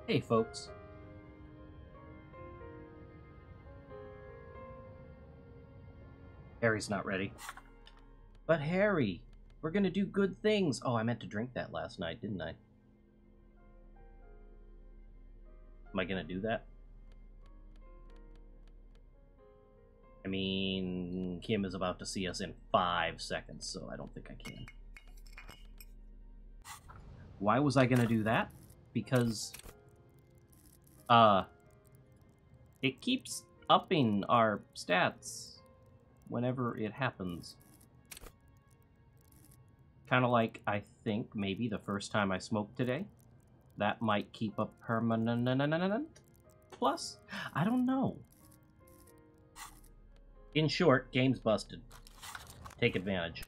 Hey, folks. Harry's not ready. But Harry, we're gonna do good things. Oh, I meant to drink that last night, didn't I? Am I gonna do that? I mean, Kim is about to see us in 5 seconds, so I don't think I can. Why was I gonna do that? Because, it keeps upping our stats whenever it happens. Kind of like, I think, maybe the first time I smoked today. That might keep a permanent plus? I don't know. In short, game's busted. Take advantage.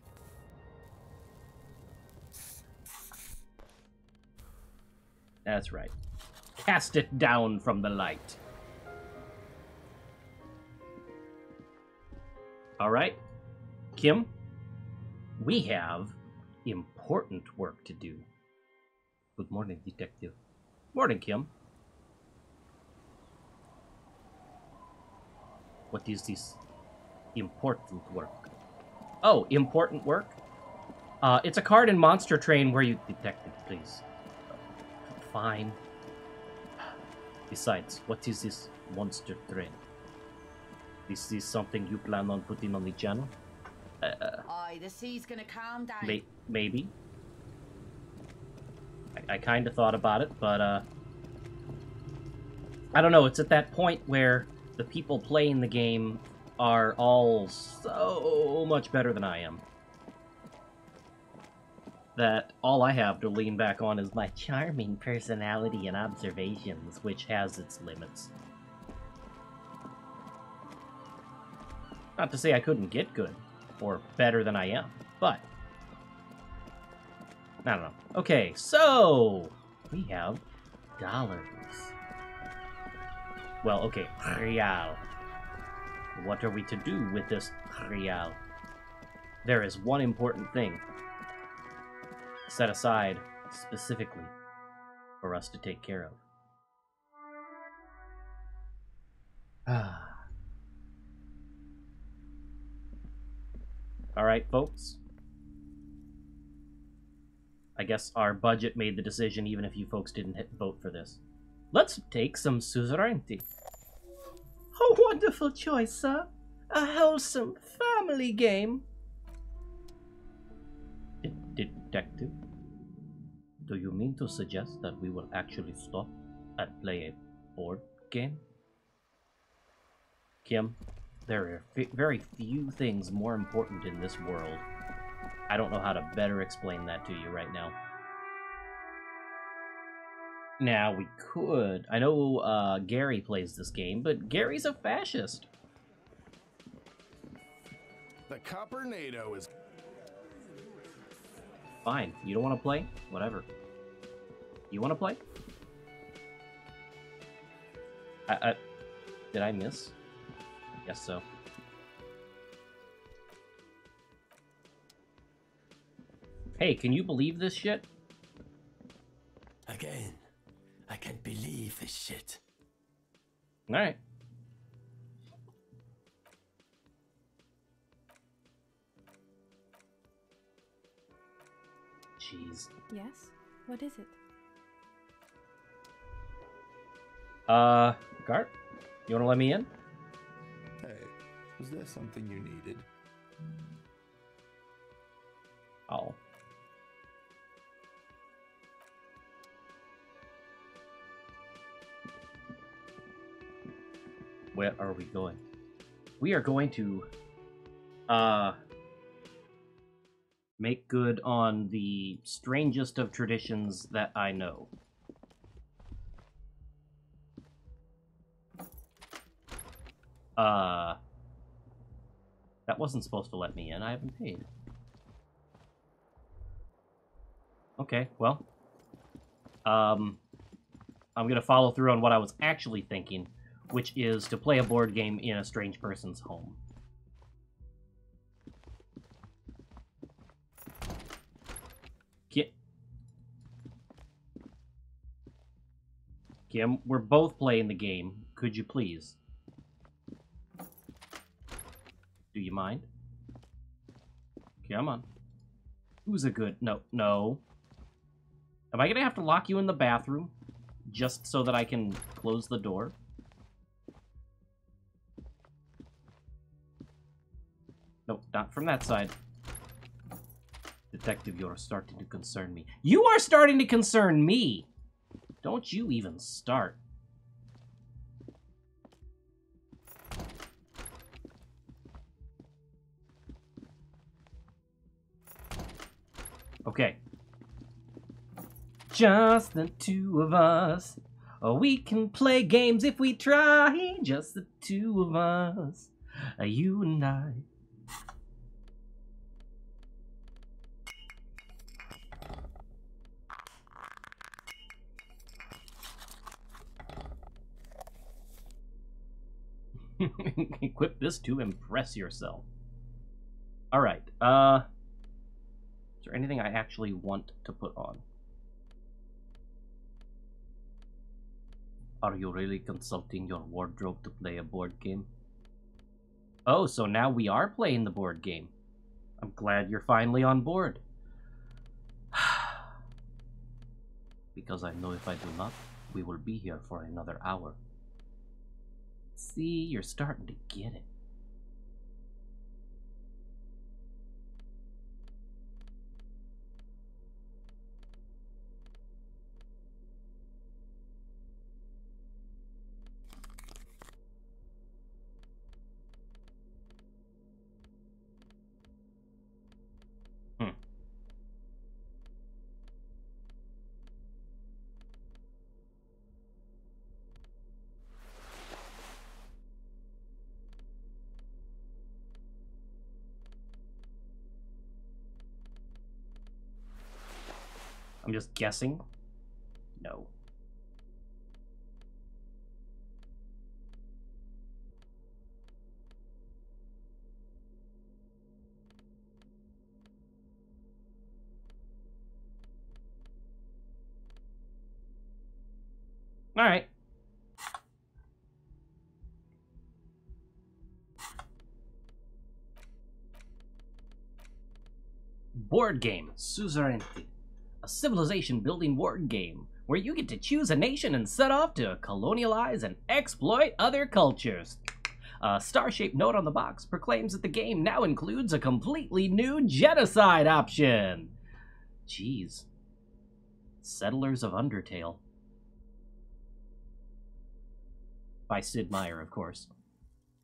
That's right. Cast it down from the light. Alright. Kim, we have important work to do. Good morning, Detective. Morning, Kim. What is this important work? Oh, important work? It's a card in Monster Train where you... Detective, please. Fine. Besides, what is this Monster Train? This is something you plan on putting on the channel? Aye, the sea's gonna calm down. Maybe. I kind of thought about it, but, I don't know, it's at that point where the people playing the game are all so much better than I am, that all I have to lean back on is my charming personality and observations, which has its limits. Not to say I couldn't get good, or better than I am, but... I don't know. Okay, so... we have dollars. Well, okay, real. What are we to do with this real? There is one important thing set aside specifically for us to take care of. Alright, folks. I guess our budget made the decision even if you folks didn't vote for this. Let's take some suzerainty. A wonderful choice, sir. A wholesome family game. Detective, do you mean to suggest that we will actually stop and play a board game? Kim, there are very few things more important in this world. I don't know how to better explain that to you right now. Now, we could... I know Gary plays this game, but Gary's a fascist. The Copper-nado is... Fine. You don't want to play? Whatever. You want to play? Did I miss? Guess so. Hey, can you believe this shit? Again, I can't believe this shit. Alright. Jeez. Yes? What is it? Gart? You wanna let me in? Hey, was there something you needed? Oh. Where are we going? We are going to, make good on the strangest of traditions that I know. That wasn't supposed to let me in. I haven't paid. Okay, well. I'm gonna follow through on what I was actually thinking, which is to play a board game in a strange person's home. Kim, we're both playing the game. Could you please? Do you mind? Come on. Who's a good... No, no. Am I gonna have to lock you in the bathroom? Just so that I can close the door? Nope, not from that side. Detective, you're starting to concern me. You are starting to concern me! Don't you even start. Okay. Just the two of us. Oh, we can play games if we try. Just the two of us. You and I. Equip this to impress yourself. Alright, is there anything I actually want to put on? Are you really consulting your wardrobe to play a board game? Oh, so now we are playing the board game. I'm glad you're finally on board. Because I know if I do not, we will be here for another hour. See, you're starting to get it. I'm just guessing. No. All right. Board game, Suzerainty. A civilization-building board game where you get to choose a nation and set off to colonialize and exploit other cultures. A star-shaped note on the box proclaims that the game now includes a completely new genocide option. Jeez. Settlers of Undertale. By Sid Meier, of course.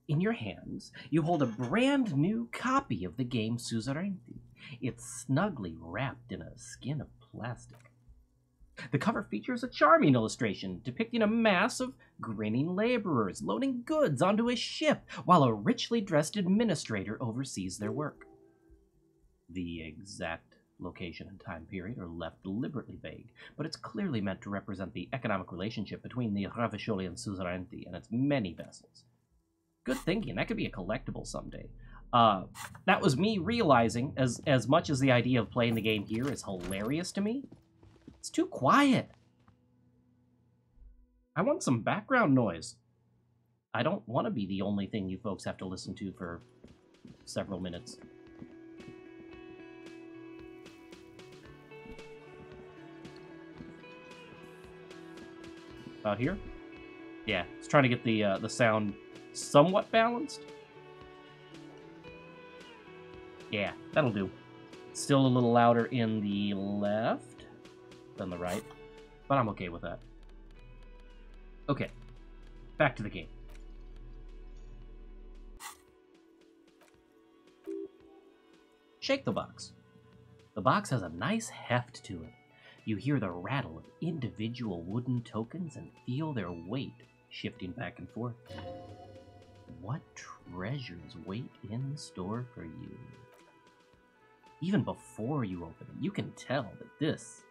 In your hands, you hold a brand new copy of the game Suzerainty. It's snugly wrapped in a skin of plastic. The cover features a charming illustration depicting a mass of grinning laborers loading goods onto a ship while a richly dressed administrator oversees their work. The exact location and time period are left deliberately vague, but it's clearly meant to represent the economic relationship between the Ravisholian Suzerainty and its many vessels. Good thinking, that could be a collectible someday. That was me realizing, as much as the idea of playing the game here is hilarious to me, it's too quiet. I want some background noise. I don't want to be the only thing you folks have to listen to for several minutes. About here? Yeah, it's trying to get the sound somewhat balanced. Yeah, that'll do. Still a little louder in the left than the right, but I'm okay with that. Okay, back to the game. Shake the box. The box has a nice heft to it. You hear the rattle of individual wooden tokens and feel their weight shifting back and forth. What treasures wait in store for you? Even before you open it, you can tell that this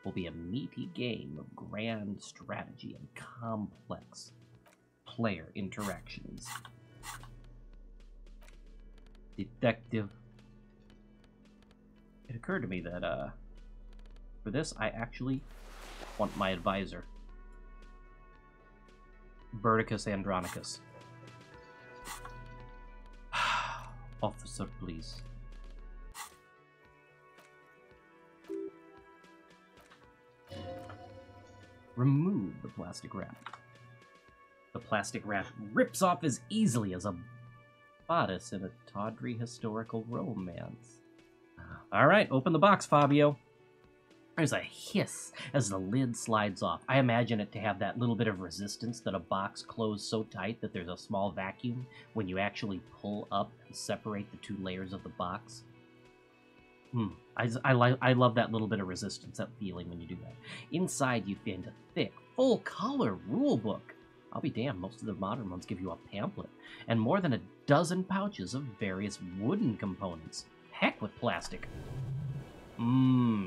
will be a meaty game of grand strategy and complex player interactions. Detective. It occurred to me that, for this, I actually want my advisor. Burticus Andronicus. Officer, please. Remove the plastic wrap. The plastic wrap rips off as easily as a bodice in a tawdry historical romance. Alright, open the box, Fabio. There's a hiss as the lid slides off. I imagine it to have that little bit of resistance that a box closed so tight that there's a small vacuum when you actually pull up and separate the two layers of the box. I love that little bit of resistance, that feeling when you do that. Inside you find a thick, full-color rule book. I'll be damned, most of the modern ones give you a pamphlet, and more than a dozen pouches of various wooden components. Heck with plastic.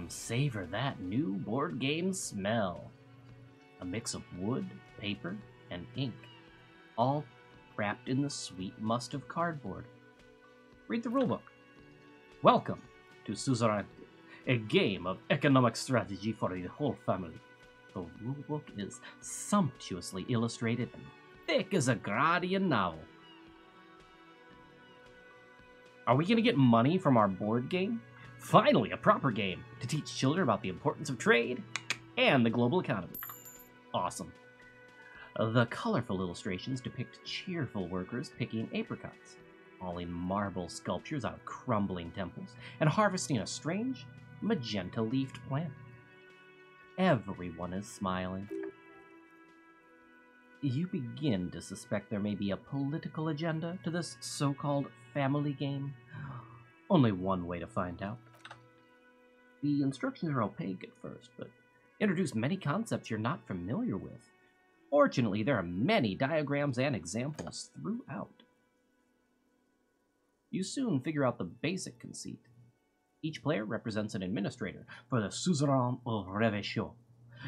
Savor that new board game smell. A mix of wood, paper, and ink, all wrapped in the sweet must of cardboard. Read the rulebook. Welcome to Suzerainty, a game of economic strategy for the whole family. The rulebook is sumptuously illustrated and thick as a Gradian novel. Are we going to get money from our board game? Finally, a proper game to teach children about the importance of trade and the global economy. Awesome. The colorful illustrations depict cheerful workers picking apricots, hauling marble sculptures out of crumbling temples, and harvesting a strange, magenta-leafed plant. Everyone is smiling. You begin to suspect there may be a political agenda to this so-called family game. Only one way to find out. The instructions are opaque at first, but introduce many concepts you're not familiar with. Fortunately, there are many diagrams and examples throughout. You soon figure out the basic conceit. Each player represents an administrator for the Suzerain of Revachol.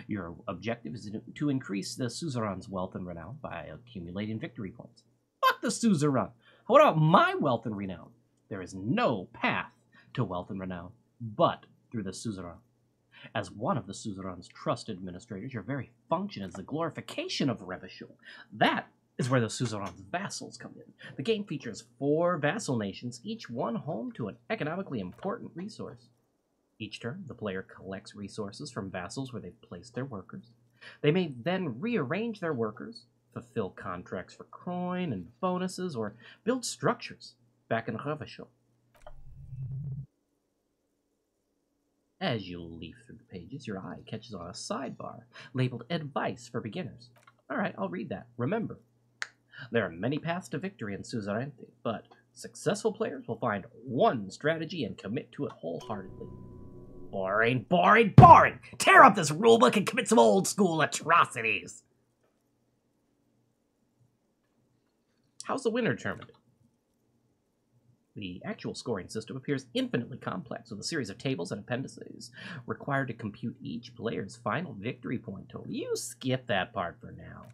Your objective is to increase the Suzerain's wealth and renown by accumulating victory points. Fuck the Suzerain! What about my wealth and renown? There is no path to wealth and renown, but through the Suzerain. As one of the Suzerain's trusted administrators, your very function is the glorification of Revachol. That is where the Suzerain's vassals come in. The game features 4 vassal nations, each one home to an economically important resource. Each turn, the player collects resources from vassals where they've placed their workers. They may then rearrange their workers, fulfill contracts for coin and bonuses, or build structures back in Revachol. As you leaf through the pages, your eye catches on a sidebar labeled Advice for Beginners. Alright, I'll read that. Remember, there are many paths to victory in Suzerainty, but successful players will find one strategy and commit to it wholeheartedly. Boring, boring, boring! Tear up this rulebook and commit some old-school atrocities! How's the winner determined? The actual scoring system appears infinitely complex, with a series of tables and appendices required to compute each player's final victory point total. You skip that part for now.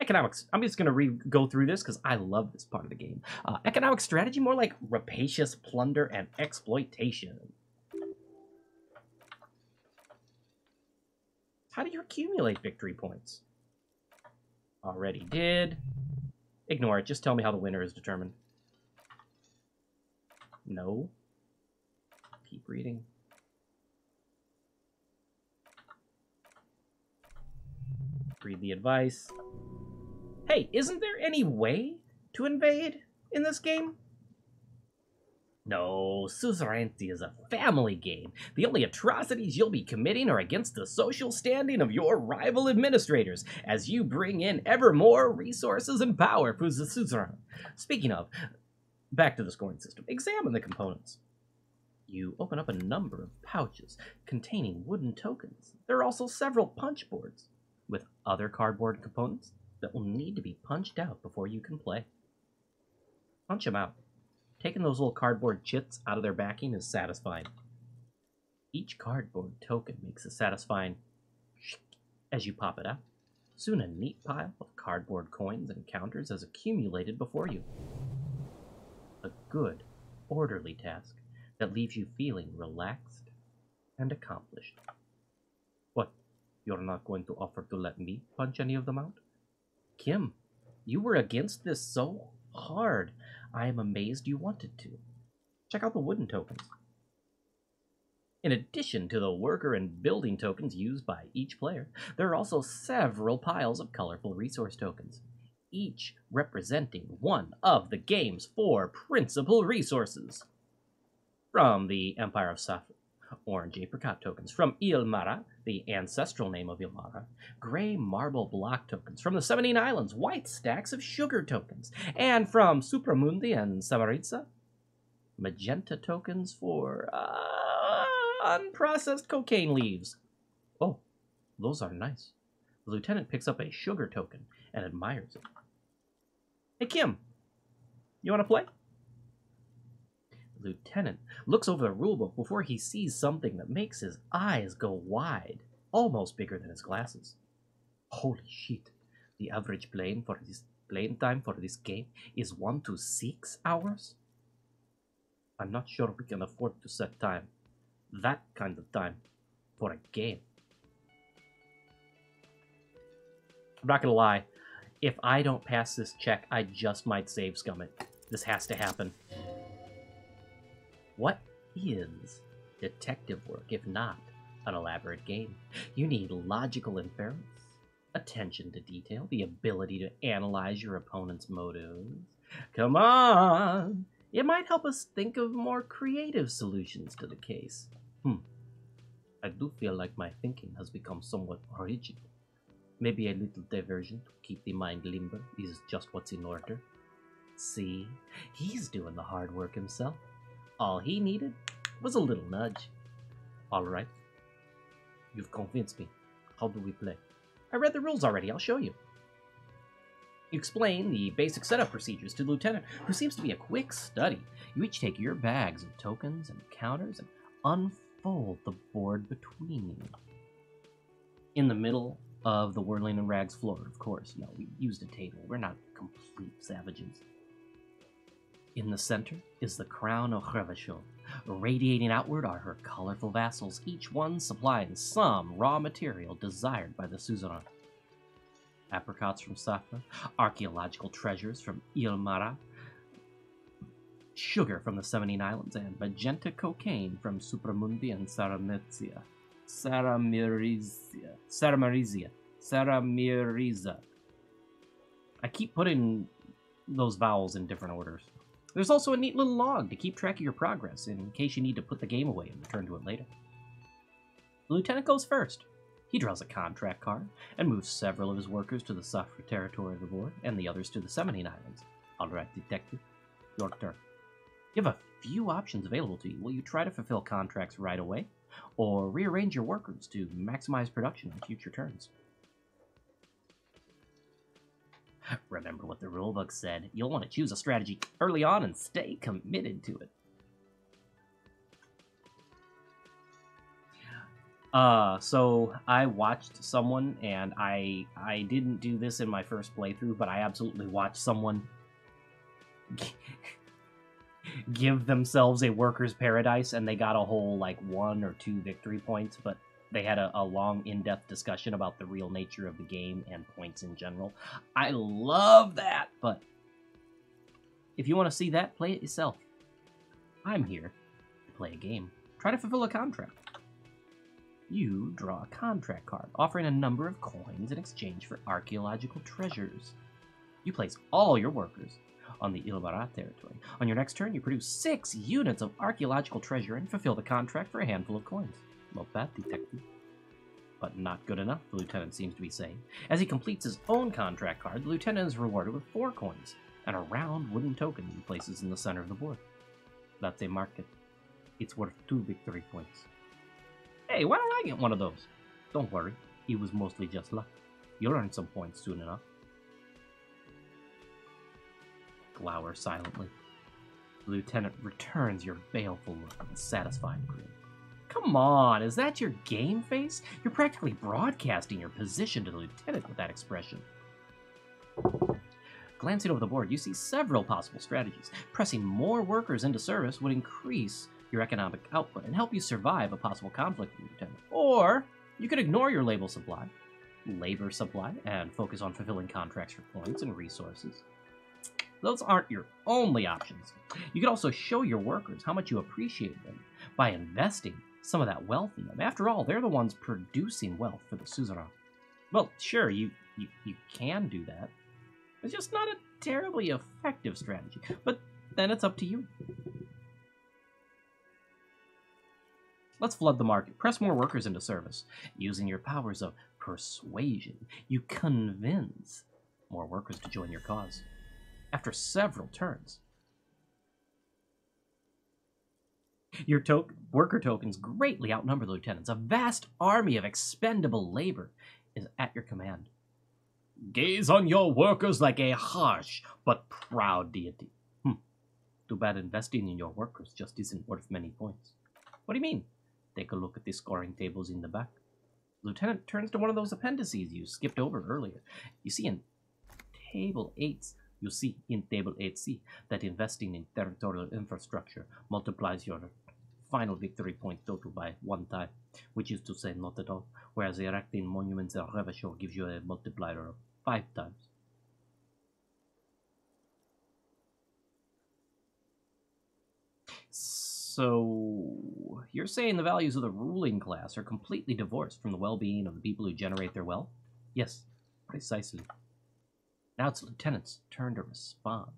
Economics. I'm just going to go through this because I love this part of the game. Economic strategy, more like rapacious plunder and exploitation. How do you accumulate victory points? Already did. Ignore it. Just tell me how the winner is determined. No. Keep reading. Read the advice. Hey, isn't there any way to invade in this game? No, Suzerainty is a family game. The only atrocities you'll be committing are against the social standing of your rival administrators, as you bring in ever more resources and power for the Suzerain. Speaking of, back to the scoring system. Examine the components. You open up a number of pouches containing wooden tokens. There are also several punch boards with other cardboard components that will need to be punched out before you can play. Punch them out. Taking those little cardboard chits out of their backing is satisfying. Each cardboard token makes a satisfying as you pop it out. Soon a neat pile of cardboard coins and counters has accumulated before you. A good, orderly task that leaves you feeling relaxed and accomplished. What? You're not going to offer to let me punch any of them out? Kim, you were against this so hard. I am amazed you wanted to. Check out the wooden tokens. In addition to the worker and building tokens used by each player, there are also several piles of colorful resource tokens, each representing one of the game's 4 principal resources. From the Empire of Saffron, orange apricot tokens. From Ilmara, the ancestral name of Ilmara, gray marble block tokens. From the 17 Islands, white stacks of sugar tokens. And from Supramundi and Samaritza, magenta tokens for unprocessed cocaine leaves. Oh, those are nice. The lieutenant picks up a sugar token and admires it. Hey, Kim, you want to play? The lieutenant looks over the rulebook before he sees something that makes his eyes go wide, almost bigger than his glasses. Holy shit, the average playing time for this game is 1 to 6 hours? I'm not sure we can afford to set time. That kind of time for a game. I'm not gonna lie. If I don't pass this check, I just might save scum it. This has to happen. What is detective work if not an elaborate game? You need logical inference, attention to detail, the ability to analyze your opponent's motives. Come on! It might help us think of more creative solutions to the case. I do feel like my thinking has become somewhat rigid. Maybe a little diversion to keep the mind limber is just what's in order. See, he's doing the hard work himself. All he needed was a little nudge. All right. You've convinced me. How do we play? I read the rules already. I'll show you. You explain the basic setup procedures to the lieutenant, who seems to be a quick study. You each take your bags of tokens and counters and unfold the board between you. In the middle of the whirling and rags floor, of course. No, we used a table. We're not complete savages. In the center is the crown of Revachon. Radiating outward are her colorful vassals, each one supplying some raw material desired by the suzerain. Apricots from Safra, archaeological treasures from Ilmara, sugar from the 17 Islands, and magenta cocaine from Supramundi and Saramiriza. I keep putting those vowels in different orders. There's also a neat little log to keep track of your progress in case you need to put the game away and return to it later. The lieutenant goes first. He draws a contract card and moves several of his workers to the Safra territory of the board and the others to the 17 Islands. All right, detective, your turn. You have a few options available to you. Will you try to fulfill contracts right away, or rearrange your workers to maximize production on future turns? Remember what the rulebook said. You'll want to choose a strategy early on and stay committed to it. So I watched someone, and I didn't do this in my first playthrough, but I absolutely watched someone give themselves a worker's paradise, and they got a whole, 1 or 2 victory points, but they had a long, in-depth discussion about the real nature of the game and points in general. I love that, but if you want to see that, play it yourself. I'm here to play a game. Try to fulfill a contract. You draw a contract card, offering a number of coins in exchange for archaeological treasures. You place all your workers on the Ilmara territory. On your next turn, you produce 6 units of archaeological treasure and fulfill the contract for a handful of coins. Not bad, detective. But not good enough, the lieutenant seems to be saying. As he completes his own contract card, the lieutenant is rewarded with 4 coins and a round wooden token he places in the center of the board. That's a market. It's worth 2 victory points. Hey, why don't I get one of those? Don't worry, it was mostly just luck. You'll earn some points soon enough. Glower silently. The lieutenant returns your baleful look with a satisfied grin. Come on, is that your game face? You're practically broadcasting your position to the lieutenant with that expression. Glancing over the board, you see several possible strategies. Pressing more workers into service would increase your economic output and help you survive a possible conflict with the lieutenant. Or You could ignore your labor supply, and focus on fulfilling contracts for points and resources. Those aren't your only options. You could also show your workers how much you appreciate them by investing some of that wealth in them. After all, they're the ones producing wealth for the suzerain. Well, sure, you can do that. It's just not a terribly effective strategy. But then it's up to you. Let's flood the market. Press more workers into service. Using your powers of persuasion, you convince more workers to join your cause. After several turns, your worker tokens greatly outnumber the lieutenants. A vast army of expendable labor is at your command. Gaze on your workers like a harsh but proud deity. Too bad investing in your workers just isn't worth many points. What do you mean? Take a look at the scoring tables in the back. Lieutenant turns to one of those appendices you skipped over earlier. You see in Table 8C that investing in territorial infrastructure multiplies your final victory point total by 1 time, which is to say not at all, whereas erecting monuments and Revachol gives you a multiplier of 5 times. So, you're saying the values of the ruling class are completely divorced from the well-being of the people who generate their wealth? Yes, precisely. Now it's the lieutenant's turn to respond.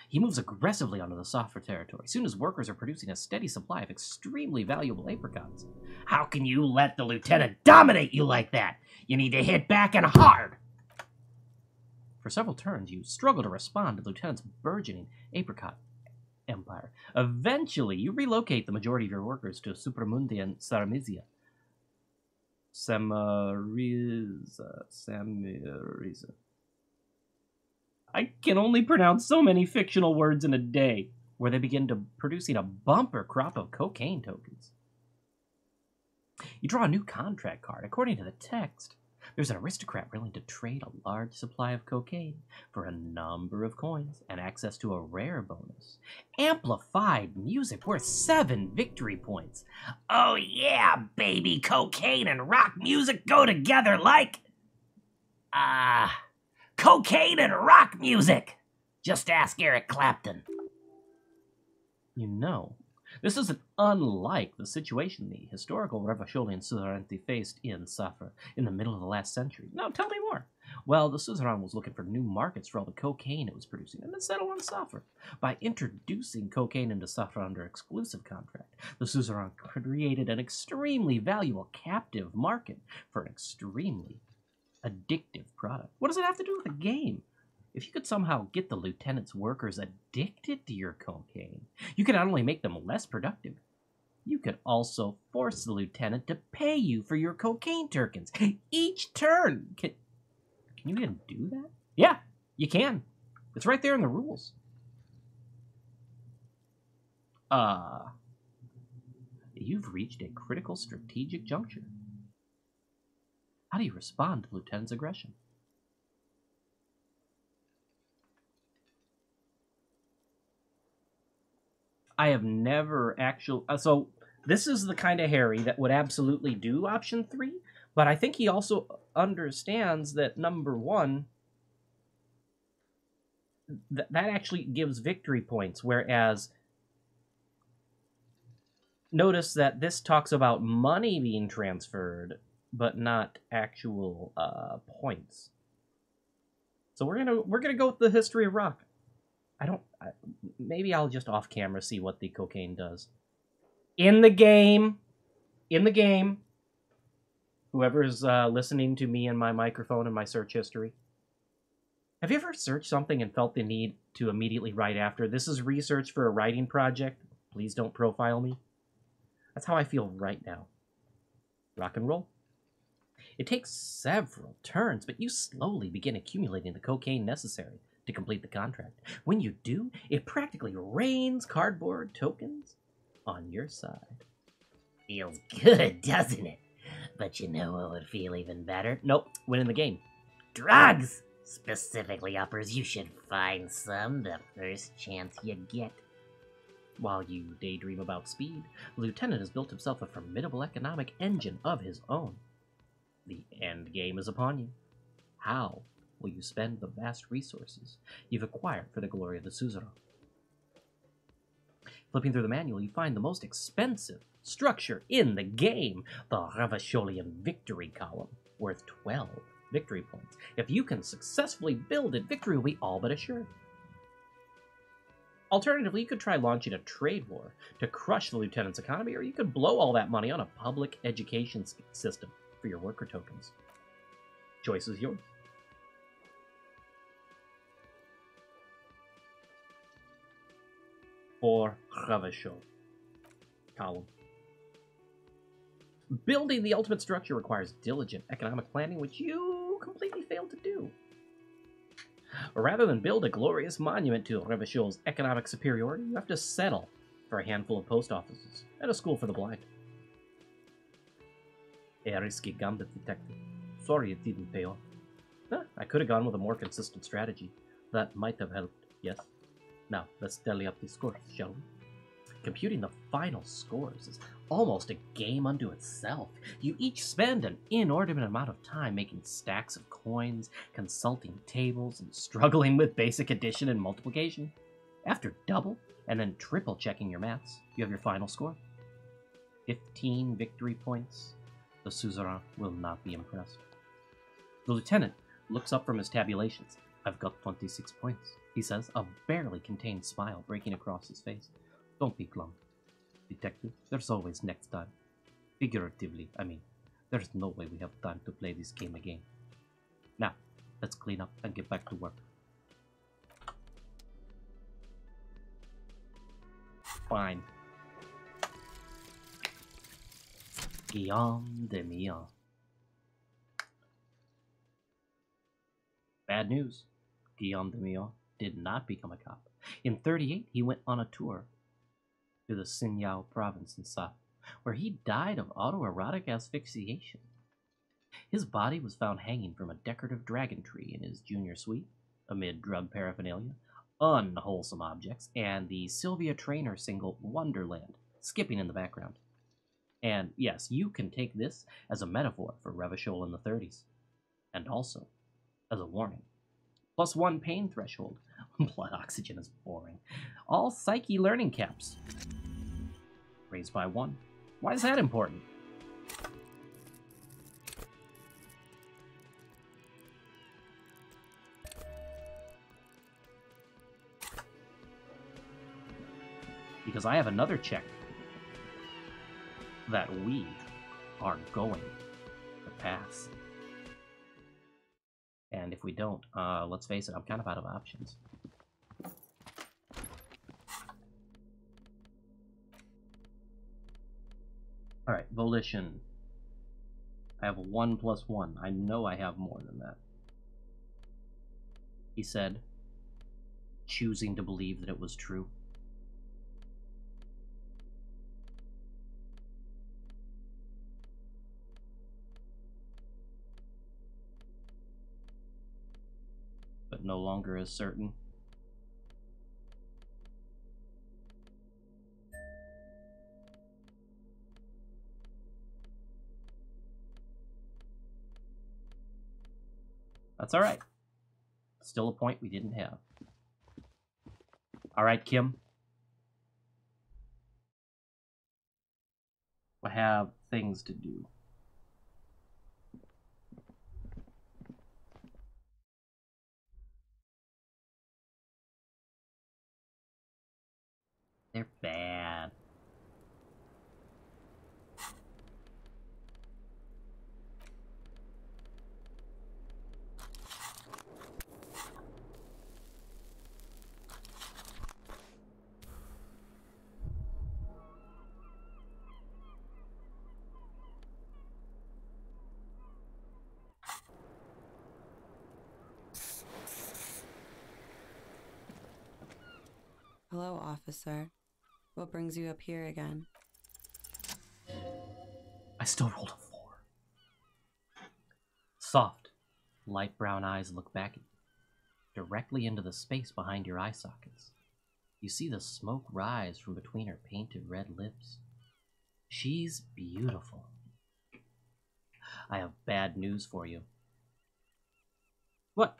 He moves aggressively onto the Safra territory. Soon as workers are producing a steady supply of extremely valuable apricots. How can you let the lieutenant dominate you like that? You need to hit back and hard! For several turns, you struggle to respond to the lieutenant's burgeoning apricot empire. Eventually, you relocate the majority of your workers to Supramundi and Saramizia. Samiriza. I can only pronounce so many fictional words in a day, where they begin producing a bumper crop of cocaine tokens. You draw a new contract card. According to the text, there's an aristocrat willing to trade a large supply of cocaine for a number of coins and access to a rare bonus. Amplified music worth 7 victory points. Oh yeah, baby, cocaine and rock music go together like... cocaine and rock music! Just ask Eric Clapton. You know, this isn't unlike the situation the historical Revacholian suzerainty faced in Safra in the middle of the last century. Now, tell me more. Well, the suzerain was looking for new markets for all the cocaine it was producing, and then settled on Safra. By introducing cocaine into Safra under exclusive contract, the suzerain created an extremely valuable captive market for an extremely addictive product. What does it have to do with the game? If you could somehow get the lieutenant's workers addicted to your cocaine, you could not only make them less productive, you could also force the lieutenant to pay you for your cocaine tokens each turn. Can you even do that? Yeah, you can. It's right there in the rules. You've reached a critical strategic juncture. How do you respond to the lieutenant's aggression? I have never actually... so, this is the kind of Harry that would absolutely do option 3, but I think he also understands that, number 1, that actually gives victory points, whereas... Notice that this talks about money being transferred, but not actual points. So we're gonna go with the history of rock. Maybe I'll just off camera see what the cocaine does. In the game, whoever's listening to me and my microphone and my search history, have you ever searched something and felt the need to immediately write after, this is research for a writing project, please don't profile me? That's how I feel right now. Rock and roll. It takes several turns, but you slowly begin accumulating the cocaine necessary to complete the contract. When you do, it practically rains cardboard tokens on your side. Feels good, doesn't it? But you know what would feel even better? Nope, winning the game. Drugs! Specifically uppers, you should find some the first chance you get. While you daydream about speed, the lieutenant has built himself a formidable economic engine of his own. The end game is upon you. How will you spend the vast resources you've acquired for the glory of the suzerain? Flipping through the manual, you find the most expensive structure in the game, the Ravasholian Victory Column, worth 12 victory points. If you can successfully build it, victory will be all but assured. Alternatively, you could try launching a trade war to crush the lieutenant's economy, or you could blow all that money on a public education system for your worker tokens. Choice is yours. For Ravashol column. Building the ultimate structure requires diligent economic planning, which you completely failed to do. Rather than build a glorious monument to Revachol's economic superiority, you have to settle for a handful of post offices and a school for the blind. A risky gambit, detective. Sorry it didn't pay off. I could have gone with a more consistent strategy. That might have helped, yes. Now, let's tally up the scores, shall we? Computing the final scores is almost a game unto itself. You each spend an inordinate amount of time making stacks of coins, consulting tables, and struggling with basic addition and multiplication. After double and then triple checking your maths, you have your final score. 15 victory points. The suzerain will not be impressed. The lieutenant looks up from his tabulations. I've got 26 points, he says, a barely contained smile breaking across his face. Don't be glum. Detective, there's always next time. Figuratively, I mean. There's no way we have time to play this game again. Now, let's clean up and get back to work. Fine. Guillaume de Mion. Bad news. Guillaume de Mion did not become a cop. In 38, he went on a tour to the Sinyao province in South, where he died of autoerotic asphyxiation. His body was found hanging from a decorative dragon tree in his junior suite, amid drug paraphernalia, unwholesome objects, and the Sylvia Traynor single Wonderland skipping in the background. And yes, you can take this as a metaphor for Revachol in the 30s, and also as a warning. +1 pain threshold. Blood oxygen is boring. All psyche learning caps raised by 1. Why is that important? Because I have another check that we are going to pass. And if we don't, let's face it, I'm kind of out of options. Alright, volition. I have 1 + 1. I know I have more than that. He said, choosing to believe that it was true. But no longer as certain. That's alright. Still a point we didn't have. Alright, Kim. I have things to do. They're bad. Hello, officer. What brings you up here again? I still rolled a 4. Soft, light brown eyes look back at you, directly into the space behind your eye sockets. You see the smoke rise from between her painted red lips. She's beautiful. I have bad news for you. What?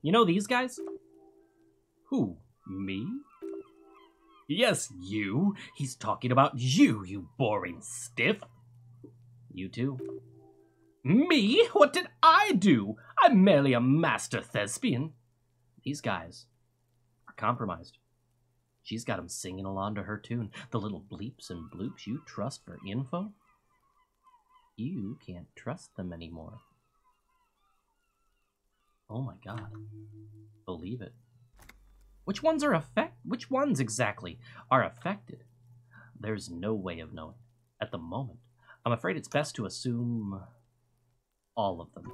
You know these guys? Who? Me? Yes, you. He's talking about you, you boring stiff. You too. Me? What did I do? I'm merely a master thespian. These guys are compromised. She's got them singing along to her tune. The little bleeps and bloops you trust for info? You can't trust them anymore. Oh my god. Believe it. Which ones exactly are affected? There's no way of knowing. At the moment, I'm afraid it's best to assume all of them.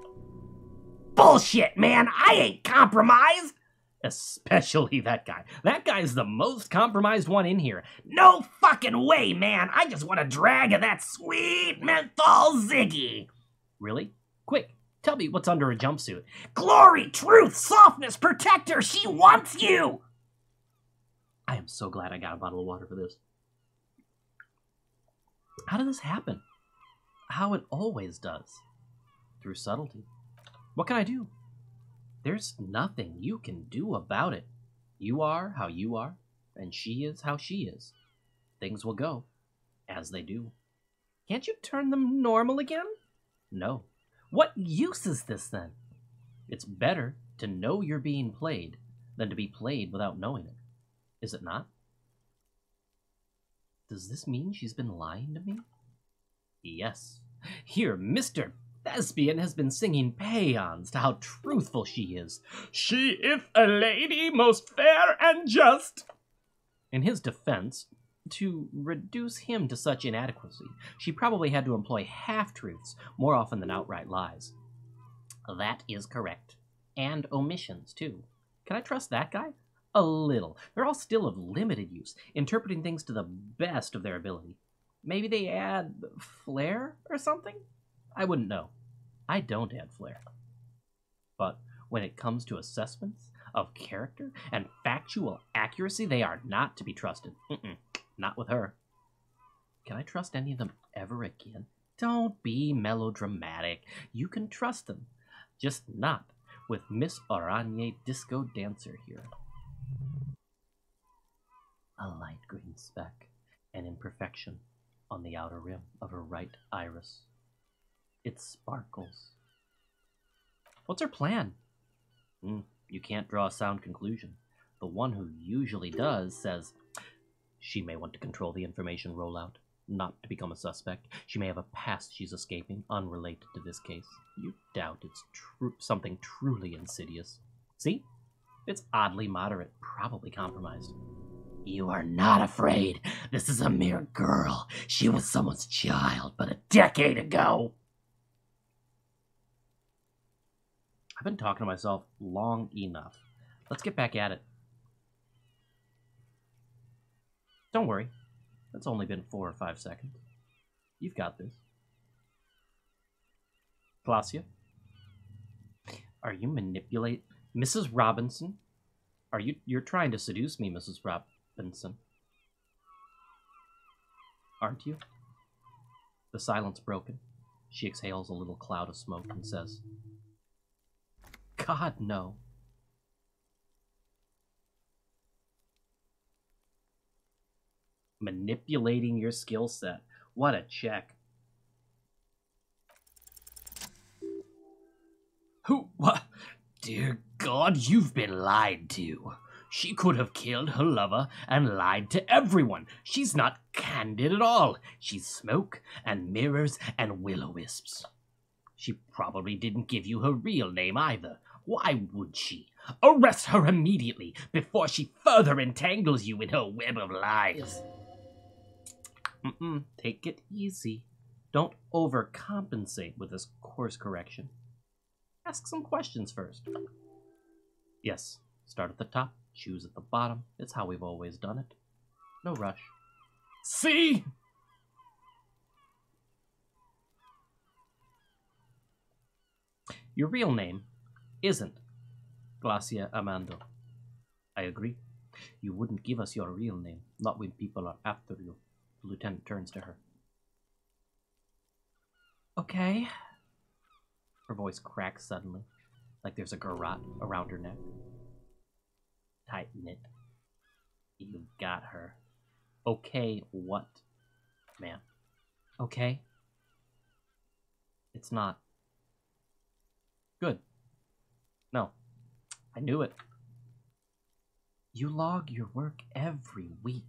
Bullshit, man! I ain't compromised! Especially that guy. That guy's the most compromised one in here. No fucking way, man! I just want a drag of that sweet menthol Ziggy! Really? Quick, tell me what's under a jumpsuit. Glory, truth, softness, protector, she wants you! I am so glad I got a bottle of water for this. How did this happen? How it always does. Through subtlety. What can I do? There's nothing you can do about it. You are how you are, and she is how she is. Things will go as they do. Can't you turn them normal again? No. What use is this then? It's better to know you're being played than to be played without knowing it. Is it not? Does this mean she's been lying to me? Yes. Here, Mr. Thespian has been singing paeans to how truthful she is. She is a lady most fair and just. In his defense, to reduce him to such inadequacy, she probably had to employ half-truths more often than outright lies. That is correct. And omissions, too. Can I trust that guy? A little. They're all still of limited use, interpreting things to the best of their ability. Maybe they add flair or something? I wouldn't know. I don't add flair. But when it comes to assessments of character and factual accuracy, they are not to be trusted. Not with her. Can I trust any of them ever again? Don't be melodramatic. You can trust them. Just not with Miss Oranje Disco Dancer here. A light green speck, an imperfection on the outer rim of her right iris. It sparkles. What's her plan? You can't draw a sound conclusion. The one who usually does says, she may want to control the information rollout, not to become a suspect. She may have a past she's escaping, unrelated to this case. You doubt it's something truly insidious. See? It's oddly moderate, probably compromised. You are not afraid. This is a mere girl. She was someone's child, but a decade ago. I've been talking to myself long enough. Let's get back at it. Don't worry. It's only been 4 or 5 seconds. You've got this. Glacia? Are you manipulate Mrs. Robinson? You're trying to seduce me, Mrs. Robinson. Aren't you? The silence broken. She exhales a little cloud of smoke and says, God, no. Manipulating your skill set. What a check. Who? What? Dear God, you've been lied to. She could have killed her lover and lied to everyone. She's not candid at all. She's smoke and mirrors and will-o-wisps. She probably didn't give you her real name either. Why would she? Arrest her immediately before she further entangles you in her web of lies. Take it easy. Don't overcompensate with this course correction. Ask some questions first. Yes, start at the top, choose at the bottom. It's how we've always done it. No rush. See? Your real name isn't Glacia Amando. I agree. You wouldn't give us your real name, not when people are after you. The lieutenant turns to her. Okay. Her voice cracks suddenly, like there's a garrote around her neck. Tighten it. You got her. Okay, what, ma'am? Okay? It's not. Good. No. I knew it. You log your work every week.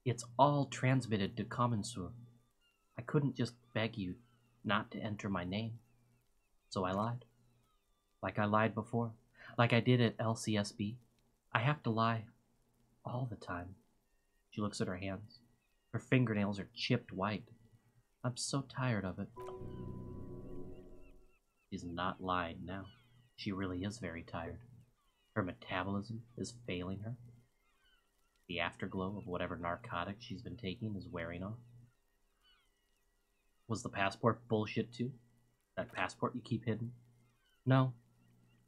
It's all transmitted to Commonsur. I couldn't just beg you not to enter my name. So I lied. Like I lied before. Like I did at LCSB. I have to lie. All the time. She looks at her hands. Her fingernails are chipped white. I'm so tired of it. She's not lying now. She really is very tired. Her metabolism is failing her. The afterglow of whatever narcotic she's been taking is wearing off. Was the passport bullshit too? That passport you keep hidden? No.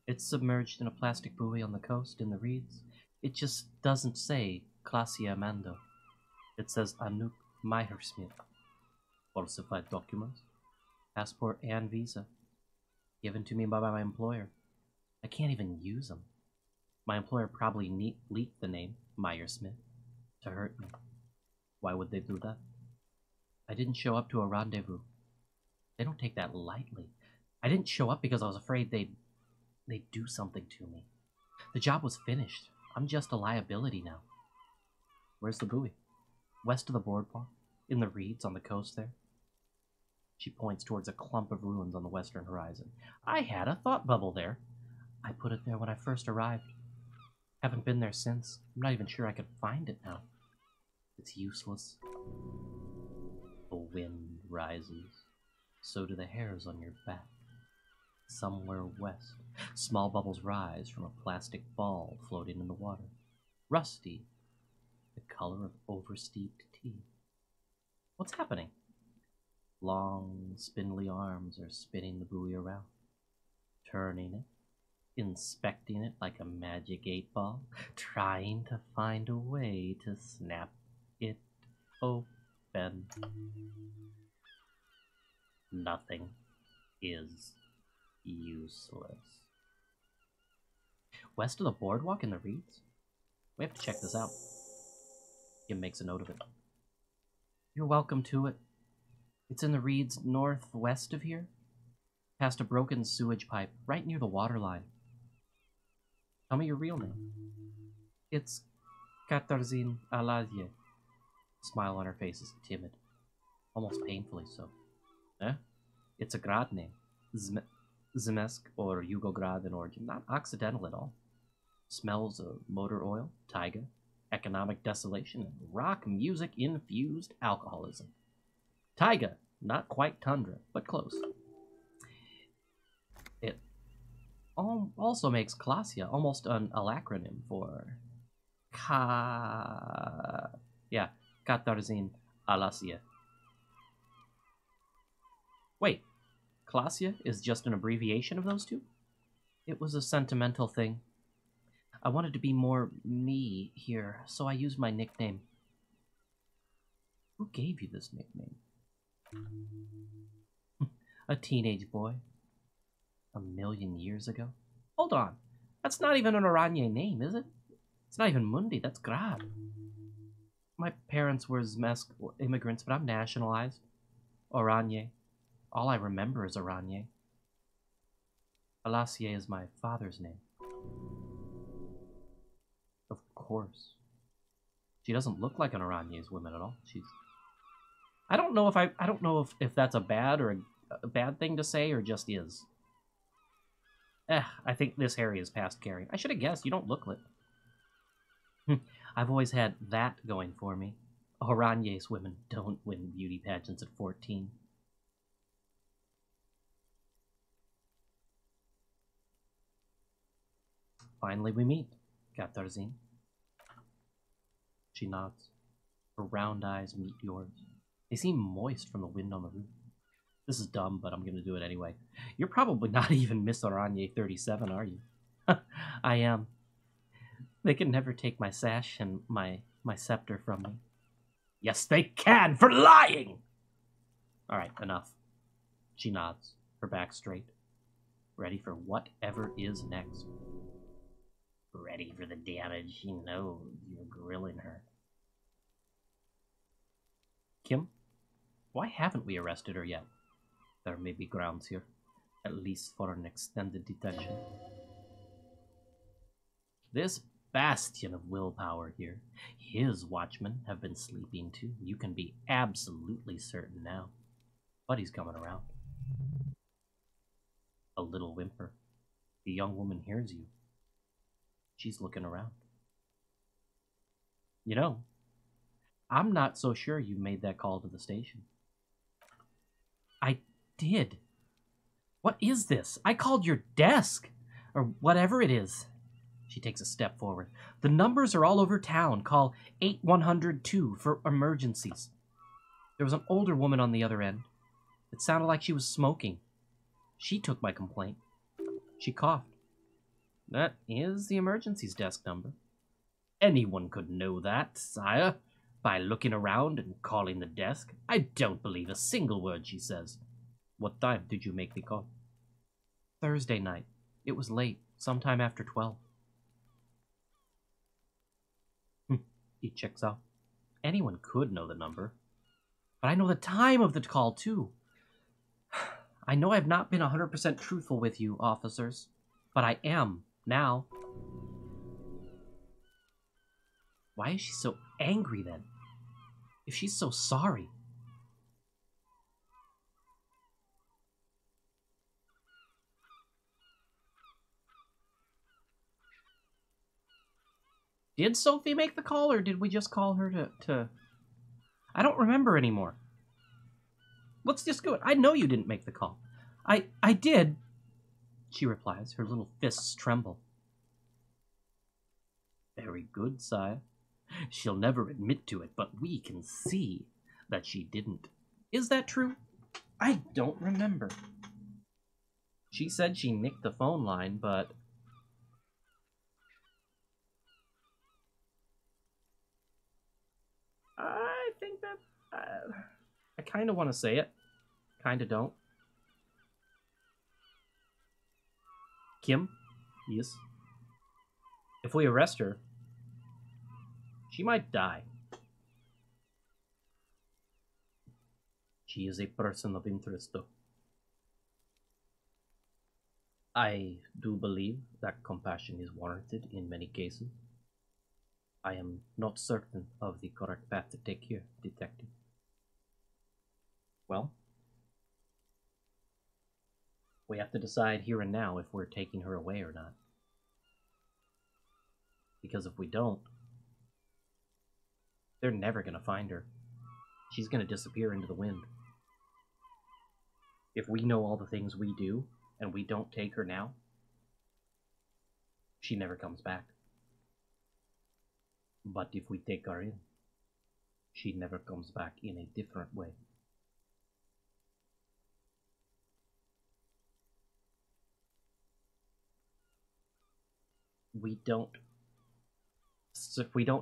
It's submerged in a plastic buoy on the coast in the reeds. It just doesn't say Klasia Mando. It says Anouk Meijersmith. Falsified documents. Passport and visa. Given to me by my employer. I can't even use them. My employer probably leaked the name, Meijersmith, to hurt me. Why would they do that? I didn't show up to a rendezvous. They don't take that lightly. I didn't show up because I was afraid they'd do something to me. The job was finished. I'm just a liability now. Where's the buoy? West of the boardwalk? In the reeds on the coast there? She points towards a clump of ruins on the western horizon. I had a thought bubble there. I put it there when I first arrived. Haven't been there since. I'm not even sure I could find it now. It's useless. The wind rises. So do the hairs on your back. Somewhere west, small bubbles rise from a plastic ball floating in the water. Rusty, the color of oversteeped tea. What's happening? Long, spindly arms are spinning the buoy around, turning it, inspecting it like a magic 8-ball, trying to find a way to snap it open. Nothing is useless. West of the boardwalk in the reeds? We have to check this out. Kim makes a note of it. You're welcome to it. It's in the reeds northwest of here, past a broken sewage pipe, right near the water line. Tell me your real name. It's Katarzyna Alazie. Smile on her face is timid, almost painfully so. It's a grad name. Zemesk or Yugograd in origin, not Occidental at all. Smells of motor oil, taiga, economic desolation, and rock music infused alcoholism. Taiga, not quite tundra, but close. It also makes Klasia almost an alacronym for Katarzyna Alazie. Wait, Klasia is just an abbreviation of those two? It was a sentimental thing. I wanted to be more me here, so I used my nickname. Who gave you this nickname? A teenage boy. 1,000,000 years ago? Hold on. That's not even an Oranje name, is it? It's not even Mundi, that's Grad. My parents were Zmesk immigrants, but I'm nationalized. Oranje. All I remember is Oranje. Alazie is my father's name. Of course. She doesn't look like an Oranje's woman at all. She's... I don't know if that's a bad or a bad thing to say or just is. I think this Harry is past caring. I should have guessed. You don't look like... I've always had that going for me. Oranje's women don't win beauty pageants at 14. Finally we meet, Katarzyna. She nods. Her round eyes meet yours. They seem moist from the wind on the roof. This is dumb, but I'm going to do it anyway. You're probably not even Miss Oranje 37, are you? I am. They can never take my sash and my scepter from me. Yes, they can, for lying! Alright, enough. She nods, her back straight, ready for whatever is next. Ready for the damage. She knows you're grilling her. Kim, why haven't we arrested her yet? There may be grounds here, at least for an extended detention. This bastion of willpower here, his watchmen have been sleeping too. You can be absolutely certain now. But he's coming around. A little whimper. The young woman hears you. She's looking around. You know, I'm not so sure you made that call to the station. I did. What is this? I called your desk. Or whatever it is. She takes a step forward. The numbers are all over town. Call 8102 for emergencies. There was an older woman on the other end. It sounded like she was smoking. She took my complaint. She coughed. That is the emergencies desk number. Anyone could know that, sire, by looking around and calling the desk. I don't believe a single word she says. What time did you make the call? Thursday night. It was late, sometime after 12. He checks out. Anyone could know the number. But I know the time of the call, too. I know I've not been 100% truthful with you, officers. But I am, now. Why is she so angry, then? If she's so sorry. Did Sophie make the call, or did we just call her to... I don't remember anymore. Let's just go. I know you didn't make the call. I did, she replies. Her little fists tremble. Very good, sire. She'll never admit to it, but we can see that she didn't. Is that true? I don't remember. She said she nicked the phone line, but... I think that... I kind of want to say it. Kind of don't. Kim? Yes? If we arrest her, she might die. She is a person of interest, though. I do believe that compassion is warranted in many cases. I am not certain of the correct path to take here, Detective. Well, we have to decide here and now if we're taking her away or not. Because if we don't, they're never going to find her. She's going to disappear into the wind. If we know all the things we do, and we don't take her now, she never comes back. But if we take her in, she never comes back in a different way. We don't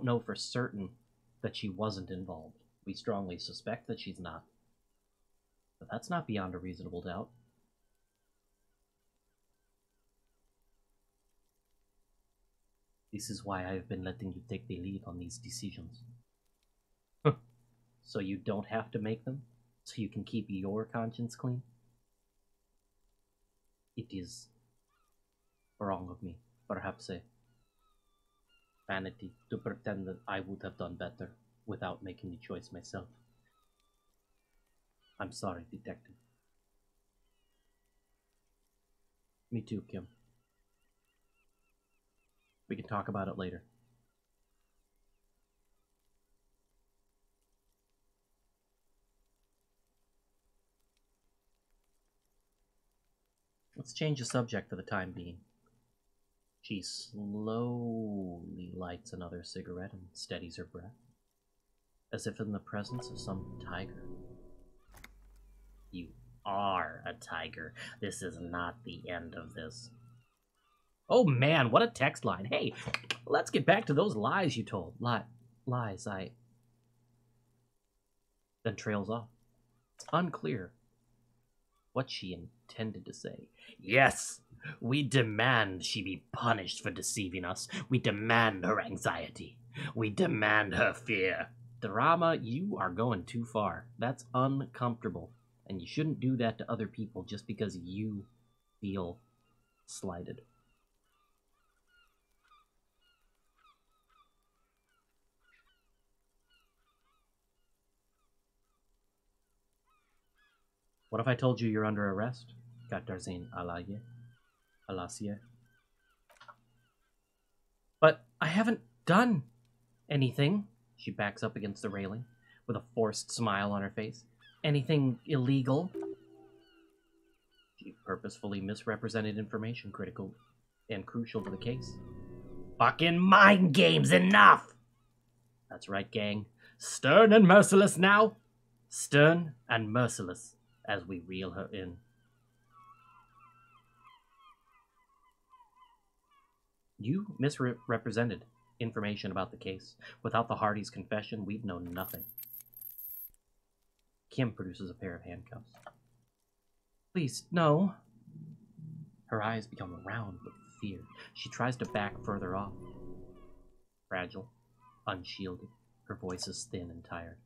know for certain that she wasn't involved. We strongly suspect that she's not. But that's not beyond a reasonable doubt. This is why I have been letting you take the lead on these decisions. So you don't have to make them? So you can keep your conscience clean? It is wrong of me, perhaps a vanity, to pretend that I would have done better without making the choice myself. I'm sorry, Detective. Me too, Kim. We can talk about it later. Let's change the subject for the time being. She slowly lights another cigarette and steadies her breath, as if in the presence of some tiger. You are a tiger. This is not the end of this. Oh man, what a text line. Hey, let's get back to those lies you told. Lies, then trails off. It's unclear what she intended to say. Yes, we demand she be punished for deceiving us. We demand her anxiety. We demand her fear. Drama, you are going too far. That's uncomfortable. And you shouldn't do that to other people just because you feel slighted. What if I told you you're under arrest? Katarzin Alasie. But I haven't done anything. She backs up against the railing with a forced smile on her face. Anything illegal? She purposefully misrepresented information critical and crucial to the case. Fucking mind games, enough! That's right, gang. Stern and merciless now. Stern and merciless as we reel her in. You misrepresented information about the case. Without the Hardys' confession, we'd know nothing. Kim produces a pair of handcuffs. Please, no. Her eyes become round with fear. She tries to back further off. Fragile, unshielded, her voice is thin and tired.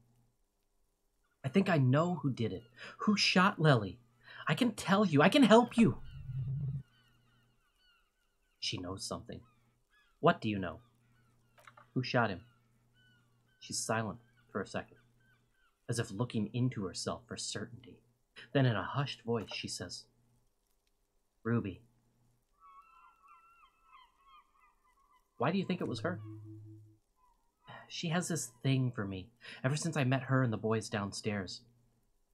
I think I know who did it. Who shot Lely. I can tell you. I can help you. She knows something. What do you know? Who shot him? She's silent for a second, as if looking into herself for certainty. Then in a hushed voice, she says, Ruby. Why do you think it was her? She has this thing for me, ever since I met her and the boys downstairs.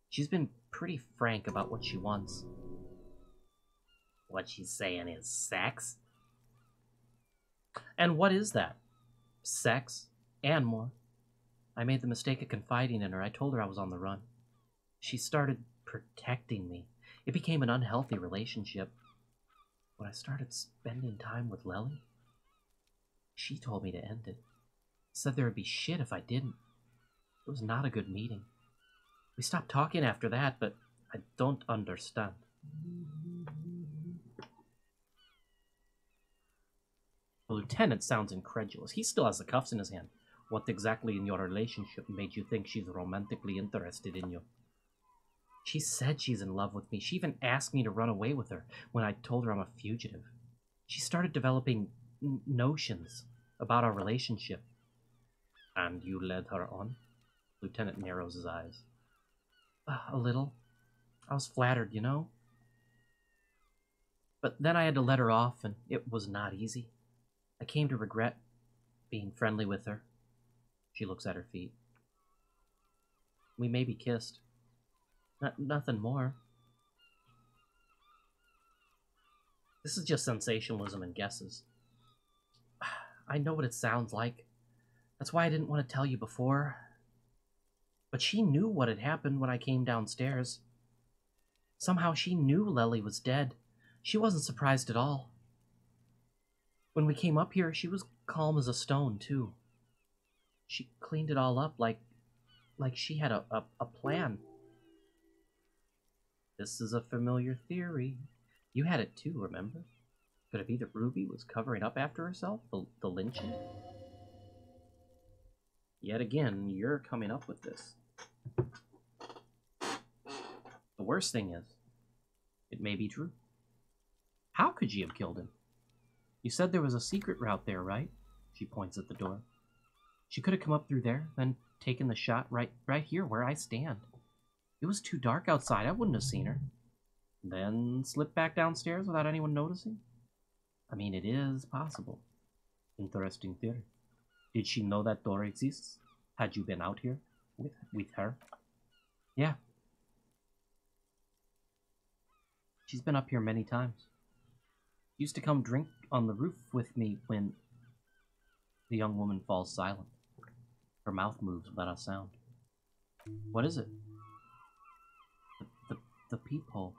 She's been pretty frank about what she wants. What she's saying is sex? And what is that? Sex, and more. I made the mistake of confiding in her. I told her I was on the run. She started protecting me. It became an unhealthy relationship. When I started spending time with Lely, she told me to end it. Said there would be shit if I didn't. It was not a good meeting. We stopped talking after that, but I don't understand. The lieutenant sounds incredulous. He still has the cuffs in his hand. What exactly in your relationship made you think she's romantically interested in you? She said she's in love with me. She even asked me to run away with her when I told her I'm a fugitive. She started developing notions about our relationship. And you led her on? Lieutenant narrows his eyes. A little. I was flattered, you know? But then I had to let her off, and it was not easy. I came to regret being friendly with her. She looks at her feet. We maybe kissed. Nothing more. This is just sensationalism and guesses. I know what it sounds like. That's why I didn't want to tell you before. But she knew what had happened when I came downstairs. Somehow she knew Lely was dead. She wasn't surprised at all. When we came up here, she was calm as a stone, too. She cleaned it all up like she had a plan. This is a familiar theory. You had it too, remember? Could it be that Ruby was covering up after herself? The lynching? Yet again, you're coming up with this. The worst thing is, it may be true. How could she have killed him? You said there was a secret route there, right? She points at the door. She could have come up through there, then taken the shot right here where I stand. It was too dark outside. I wouldn't have seen her. Then slip back downstairs without anyone noticing? I mean, it is possible. Interesting theory. Did she know that door exists? Had you been out here with her? Yeah. She's been up here many times. Used to come drink on the roof with me when... The young woman falls silent. Her mouth moves without a sound. What is it? The peephole.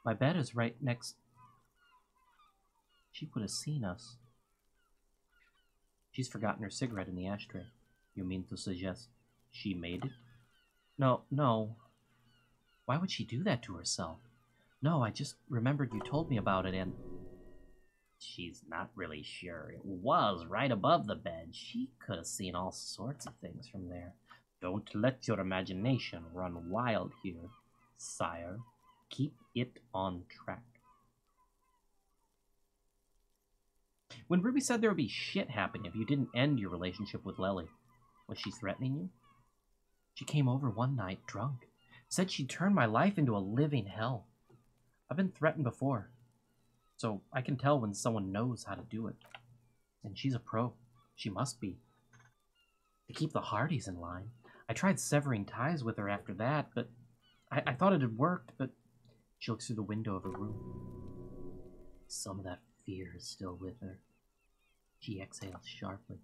My bed is right next... She would have seen us. She's forgotten her cigarette in the ashtray. You mean to suggest she made it? No. Why would she do that to herself? No, I just remembered you told me about it and... She's not really sure. It was right above the bed. She could have seen all sorts of things from there. Don't let your imagination run wild here, sire. Keep it on track. When Ruby said there would be shit happening if you didn't end your relationship with Lily, was she threatening you? She came over one night, drunk. Said she'd turn my life into a living hell. I've been threatened before, so I can tell when someone knows how to do it. And she's a pro. She must be. To keep the Hardys in line. I tried severing ties with her after that, but I thought it had worked, but she looks through the window of her room. Some of that fear is still with her. She exhales sharply.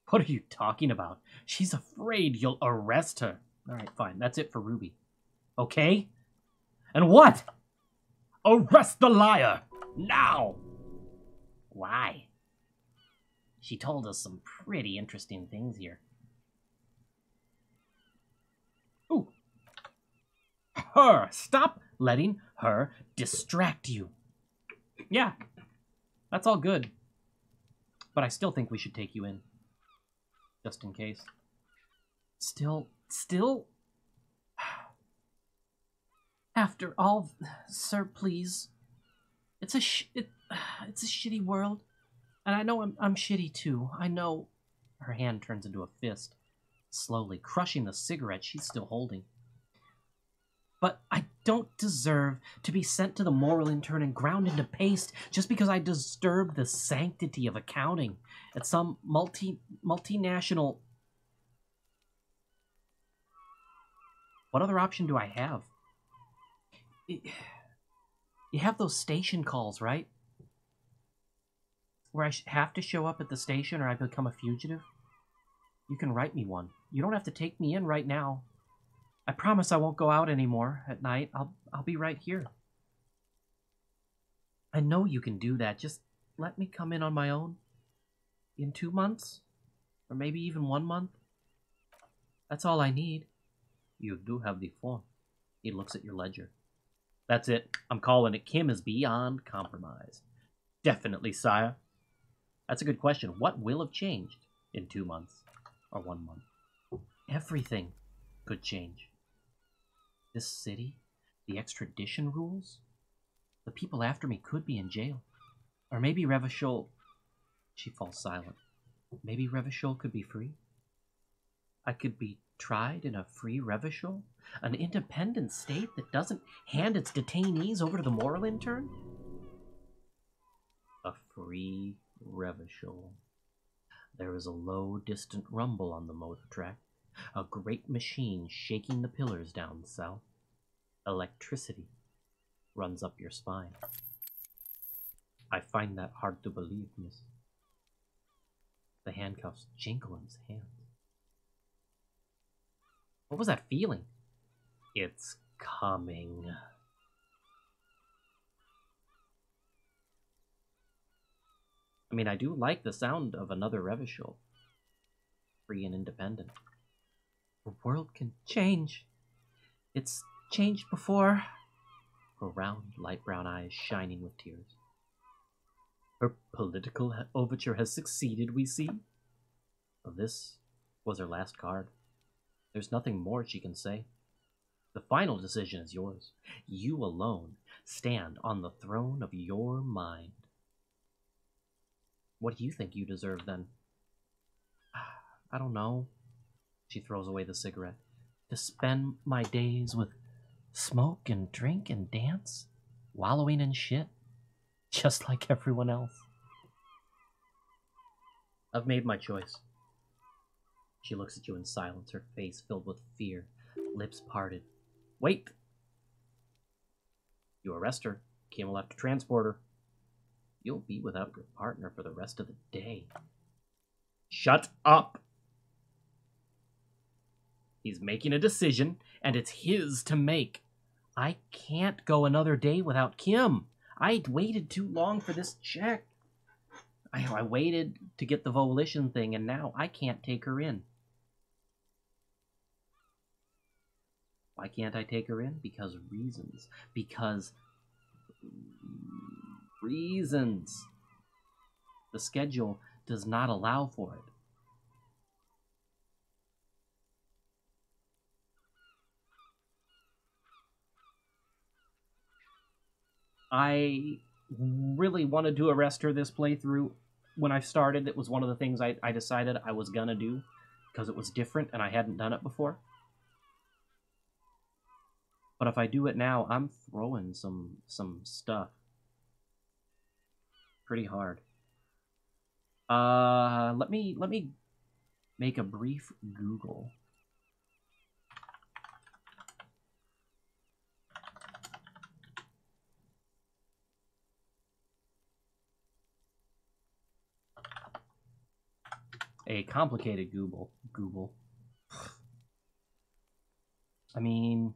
What are you talking about? She's afraid you'll arrest her. Alright, fine. That's it for Ruby. Okay? And what? Arrest the liar! Now! Why? She told us some pretty interesting things here. Ooh. Her! Stop letting her distract you. Yeah. That's all good. But I still think we should take you in. Just in case. Still... After all, sir, please. It's a shitty world. And I know I'm shitty too. I know. Her hand turns into a fist, slowly crushing the cigarette she's still holding. But I don't deserve to be sent to the moral intern and ground into paste just because I disturbed the sanctity of accounting at some multinational... What other option do I have? You have those station calls, right? Where I have to show up at the station or I become a fugitive? You can write me one. You don't have to take me in right now. I promise I won't go out anymore at night. I'll be right here. I know you can do that. Just let me come in on my own. In 2 months? Or maybe even 1 month? That's all I need. You do have the form. He looks at your ledger. That's it. I'm calling it. Kim is beyond compromise. Definitely, sire. That's a good question. What will have changed in 2 months? Or 1 month? Everything could change. This city? The extradition rules? The people after me could be in jail. Or maybe Revachol... She falls silent. Maybe Revachol could be free? I could be tried in a free Revachol? An independent state that doesn't hand its detainees over to the moral intern? A free Revachol. There is a low, distant rumble on the motor track. A great machine shaking the pillars down south. Electricity runs up your spine. I find that hard to believe, miss. The handcuffs jingle in his hands. What was that feeling? It's coming. I mean, I do like the sound of another Revachol. Free and independent. The world can change. It's changed before. Her round, light brown eyes shining with tears. Her political overture has succeeded, we see. This was her last card. There's nothing more she can say. The final decision is yours. You alone stand on the throne of your mind. What do you think you deserve, then? I don't know. She throws away the cigarette. To spend my days with smoke and drink and dance? Wallowing in shit? Just like everyone else. I've made my choice. She looks at you in silence, her face filled with fear, lips parted. Wait! You arrest her. Kim will have to transport her. You'll be without your partner for the rest of the day. Shut up! He's making a decision, and it's his to make. I can't go another day without Kim. I waited too long for this check. I waited to get the volition thing, and now I can't take her in. Why can't I take her in? Because reasons. Because reasons. The schedule does not allow for it. I really wanted to arrest her this playthrough. When I started, it was one of the things I decided I was gonna do because it was different and I hadn't done it before. But if I do it now, I'm throwing some stuff pretty hard. Let me make a brief Google. A complicated Google. I mean,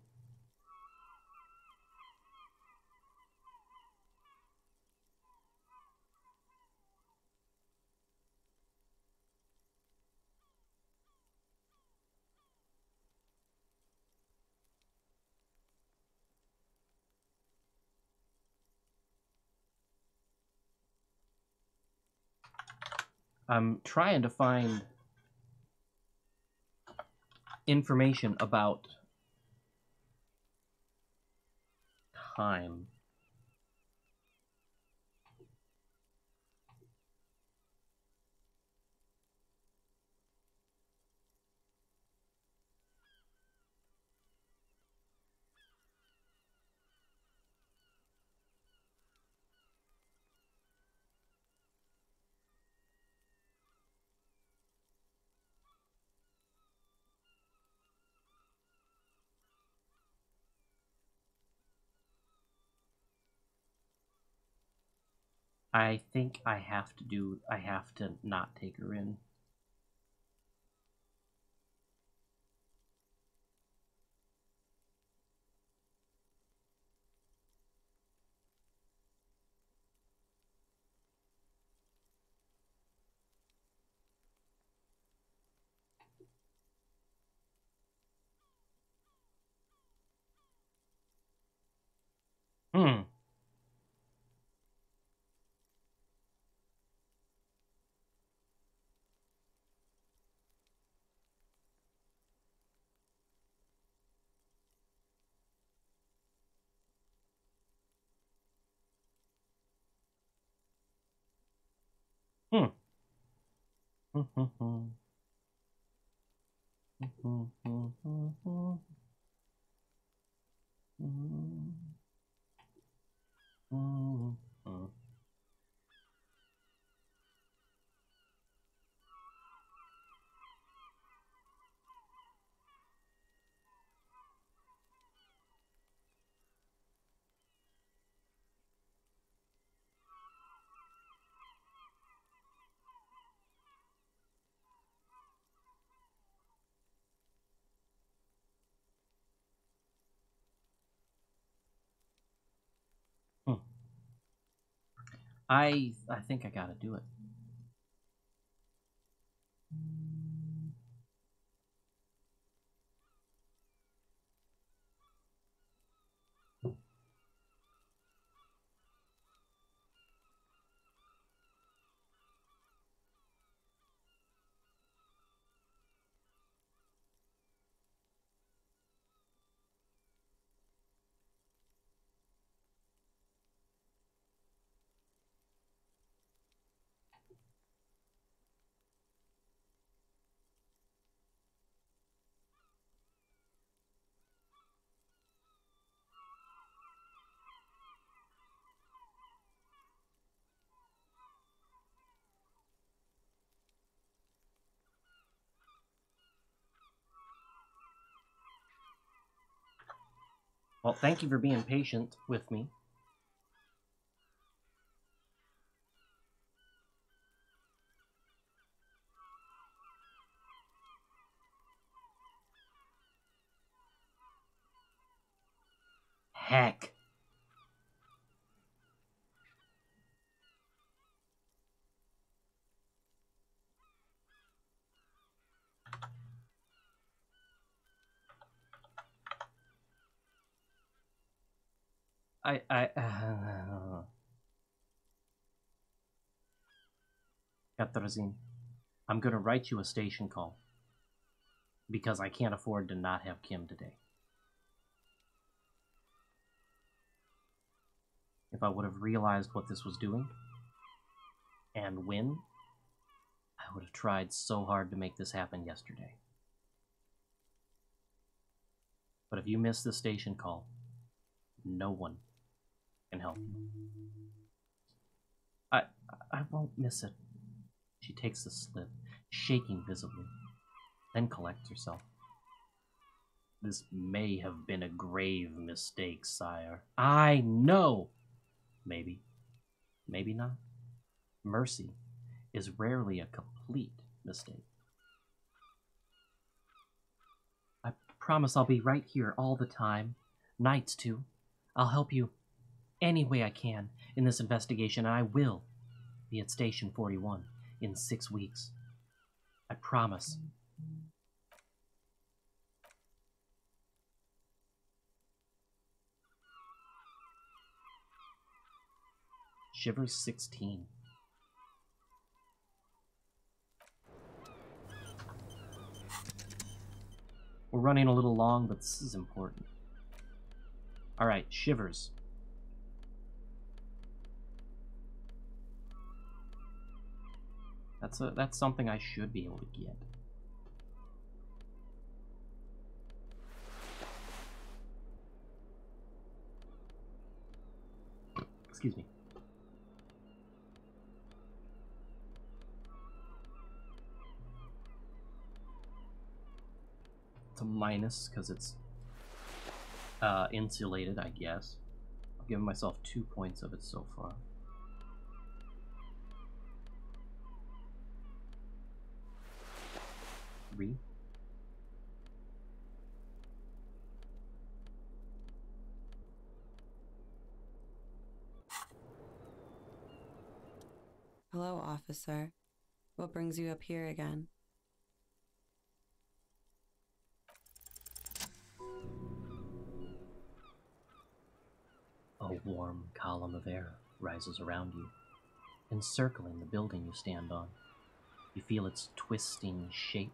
I'm trying to find information about time. I think I have to not take her in. Hmm. Hmm. I think I gotta do it. Well, thank you for being patient with me. Heck. Katrazin, I'm gonna write you a station call. Because I can't afford to not have Kim today. If I would have realized what this was doing, and when, I would have tried so hard to make this happen yesterday. But if you miss the station call, no one can help you. I won't miss it. She takes the slip, shaking visibly, then collects herself. This may have been a grave mistake, sire. I know! Maybe. Maybe not. Mercy is rarely a complete mistake. I promise I'll be right here all the time. Nights, too. I'll help you any way I can in this investigation, and I will be at Station 41 in 6 weeks. I promise. Shivers 16. We're running a little long, but this is important. Alright, Shivers. That's something I should be able to get. Excuse me. It's a minus because it's insulated, I guess. I've given myself 2 points of it so far. Three. Hello, officer. What brings you up here again? A warm column of air rises around you, encircling the building you stand on. You feel its twisting shape,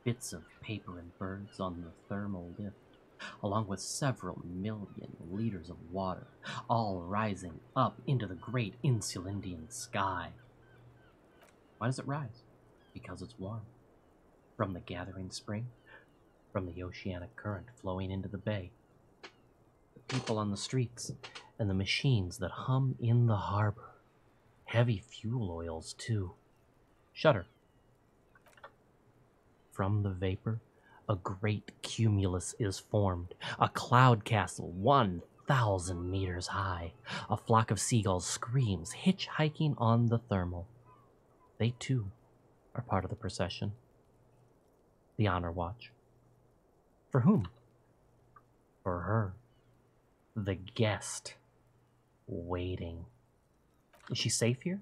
bits of paper and birds on the thermal lift, along with several million liters of water, all rising up into the great Insulindian sky. Why does it rise? Because it's warm. From the gathering spring, from the oceanic current flowing into the bay, the people on the streets, and the machines that hum in the harbor. Heavy fuel oils, too. Shudder. From the vapor, a great cumulus is formed, a cloud castle 1,000 meters high. A flock of seagulls screams, hitchhiking on the thermal. They, too, are part of the procession. The honor watch. For whom? For her. The guest. Waiting. Is she safe here?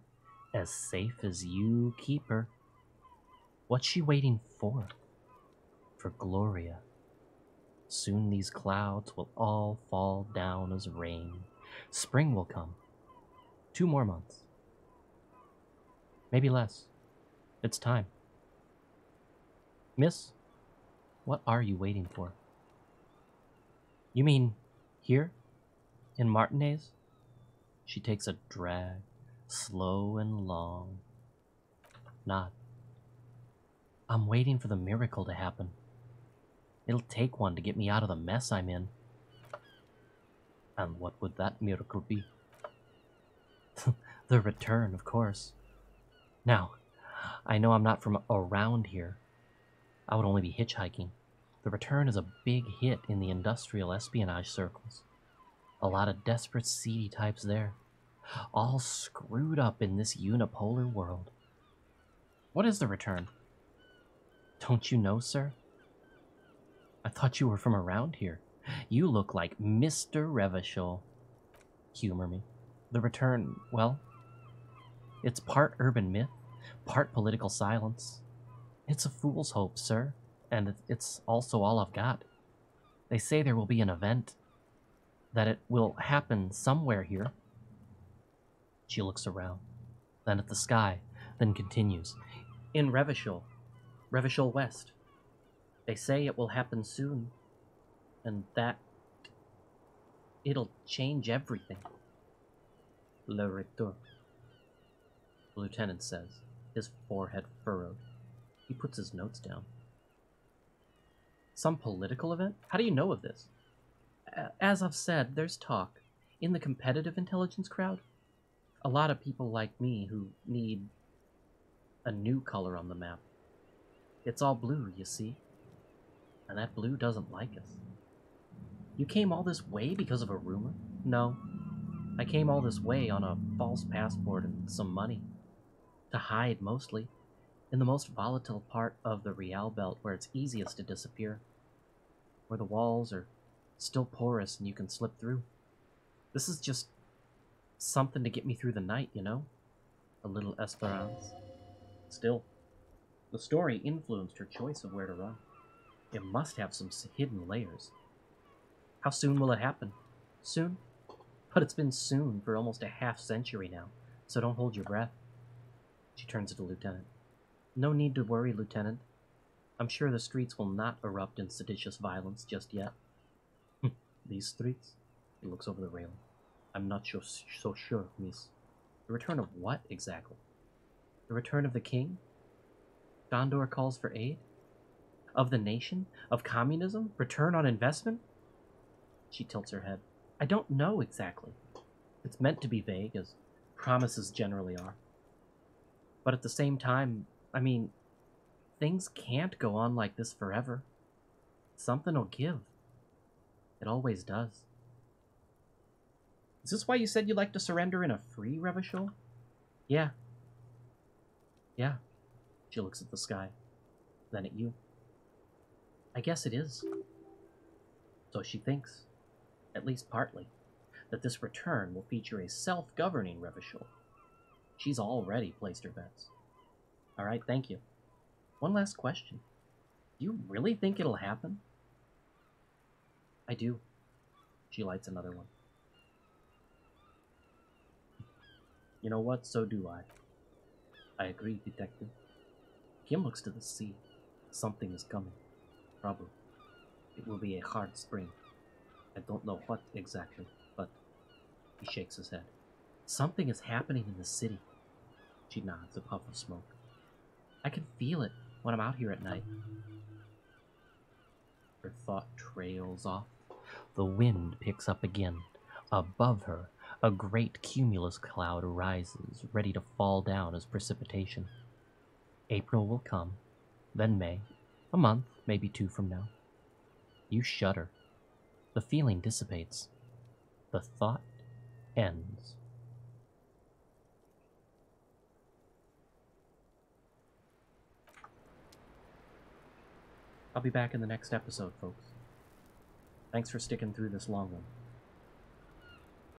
As safe as you keep her. What's she waiting for? For Gloria. Soon these clouds will all fall down as rain. Spring will come. 2 more months. Maybe less. It's time. Miss, what are you waiting for? You mean here? In Martinez? She takes a drag, slow and long. Not. I'm waiting for the miracle to happen. It'll take one to get me out of the mess I'm in. And what would that miracle be? The return, of course. Now, I know I'm not from around here. I would only be hitchhiking. The return is a big hit in the industrial espionage circles. A lot of desperate, seedy types there. All screwed up in this unipolar world. What is the return? Don't you know, sir? I thought you were from around here. You look like Mr. Revachol. Humor me. The return, well, it's part urban myth, part political silence. It's a fool's hope, sir, and it's also all I've got. They say there will be an event. that it will happen somewhere here. She looks around, then at the sky, then continues. In Revachol West. They say it will happen soon, and that it'll change everything. Le retour, the lieutenant says, his forehead furrowed. He puts his notes down. Some political event? How do you know of this? As I've said, there's talk. In the competitive intelligence crowd, a lot of people like me who need a new color on the map. It's all blue, you see? And that blue doesn't like us. You came all this way because of a rumor? No. I came all this way on a false passport and some money. To hide, mostly, in the most volatile part of the Real Belt where it's easiest to disappear. Where the walls are still porous and you can slip through. This is just something to get me through the night, you know? A little esperance. Still, the story influenced her choice of where to run. It must have some hidden layers. How soon will it happen? Soon? But it's been soon for almost a half-century now, so don't hold your breath. She turns to the lieutenant. No need to worry, Lieutenant. I'm sure the streets will not erupt in seditious violence just yet. These streets? He looks over the railing. I'm not so sure, miss. The return of what, exactly? The return of the king? Gondor calls for aid? Of the nation? Of communism? Return on investment? She tilts her head. I don't know exactly. It's meant to be vague, as promises generally are. But at the same time, I mean, things can't go on like this forever. Something will give. It always does. Is this why you said you'd like to surrender in a free Revachol? Yeah. Yeah. She looks at the sky, then at you. I guess it is. So she thinks, at least partly, that this return will feature a self-governing Revachol. She's already placed her bets. Alright, thank you. One last question. Do you really think it'll happen? I do. She lights another one. You know what? So do I. I agree, Detective. Kim looks to the sea. Something is coming. Probably. It will be a hard spring. I don't know what exactly, but he shakes his head. Something is happening in the city. She nods, a puff of smoke. I can feel it when I'm out here at night. Her thought trails off. The wind picks up again. Above her, a great cumulus cloud rises, ready to fall down as precipitation. April will come, then May, a month, maybe 2 from now. You shudder. The feeling dissipates. The thought ends. I'll be back in the next episode, folks. Thanks for sticking through this long one.